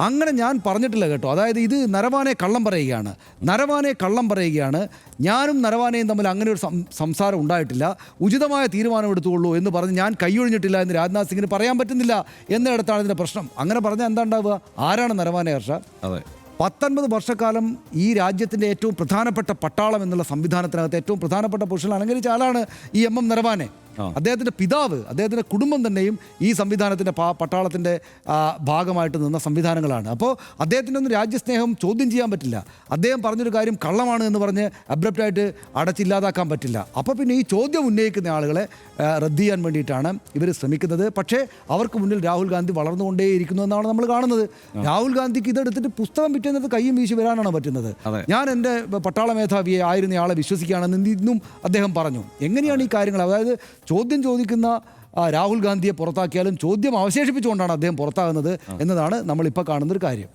അങ്ങനെ ഞാൻ പറഞ്ഞിട്ടില്ല കേട്ടോ. അതായത് ഇത് നരവാനെ കള്ളം പറയുകയാണ്, നരവാനെ കള്ളം പറയുകയാണ്. ഞാനും നരവാനയും തമ്മിൽ അങ്ങനെ ഒരു സംസാരം ഉണ്ടായിട്ടില്ല, ഉചിതമായ തീരുമാനം എടുത്തുകൊള്ളൂ എന്ന് പറഞ്ഞ് ഞാൻ കൈയൊഴിഞ്ഞിട്ടില്ല എന്ന് രാജ്നാഥ് സിംഗിന് പറയാൻ പറ്റുന്നില്ല എന്നിടത്താണ് ഇതിൻ്റെ പ്രശ്നം. അങ്ങനെ പറഞ്ഞാൽ എന്താ ഉണ്ടാവുക? ആരാണ് നരവാനെ ഹർഷ? അതെ, 19 വർഷക്കാലം ഈ രാജ്യത്തിൻ്റെ ഏറ്റവും പ്രധാനപ്പെട്ട പട്ടാളം എന്നുള്ള സംവിധാനത്തിനകത്ത് ഏറ്റവും പ്രധാനപ്പെട്ട പൊസിഷൻ അലങ്കരിച്ച ആളാണ് ഈ എം നരവാനെ. അദ്ദേഹത്തിൻ്റെ പിതാവ്, അദ്ദേഹത്തിൻ്റെ കുടുംബം തന്നെയും ഈ സംവിധാനത്തിൻ്റെ പട്ടാളത്തിൻ്റെ ഭാഗമായിട്ട് നിന്ന സംവിധാനങ്ങളാണ്. അപ്പോൾ അദ്ദേഹത്തിൻ്റെ ഒന്നും രാജ്യസ്നേഹം ചോദ്യം ചെയ്യാൻ പറ്റില്ല. അദ്ദേഹം പറഞ്ഞൊരു കാര്യം കള്ളമാണ് എന്ന് പറഞ്ഞ് അബ്രപ്റ്റായിട്ട് അടച്ചില്ലാതാക്കാൻ പറ്റില്ല. അപ്പോൾ പിന്നെ ഈ ചോദ്യം ഉന്നയിക്കുന്ന ആളുകളെ റദ്ദ് ചെയ്യാൻ വേണ്ടിയിട്ടാണ് ഇവർ ശ്രമിക്കുന്നത്. പക്ഷേ അവർക്ക് മുന്നിൽ രാഹുൽ ഗാന്ധി വളർന്നുകൊണ്ടേയിരിക്കുന്നു എന്നാണ് നമ്മൾ കാണുന്നത്. രാഹുൽ ഗാന്ധിക്ക് ഇതെടുത്തിട്ട് പുസ്തകം വിറ്റുന്നത് കയ്യും വീശി വരാനാണ് പറ്റുന്നത്. ഞാൻ എൻ്റെ പട്ടാള മേധാവിയെ ആയിരുന്നയാളെ വിശ്വസിക്കുകയാണെന്ന് ഇന്നും അദ്ദേഹം പറഞ്ഞു. എങ്ങനെയാണ് ഈ കാര്യങ്ങൾ? അതായത് ചോദ്യം ചോദിക്കുന്ന രാഹുൽ ഗാന്ധിയെ പുറത്താക്കിയാലും ചോദ്യം അവശേഷിപ്പിച്ചുകൊണ്ടാണ് അദ്ദേഹം പുറത്താകുന്നത് എന്നതാണ് നമ്മളിപ്പോൾ കാണുന്നൊരു കാര്യം.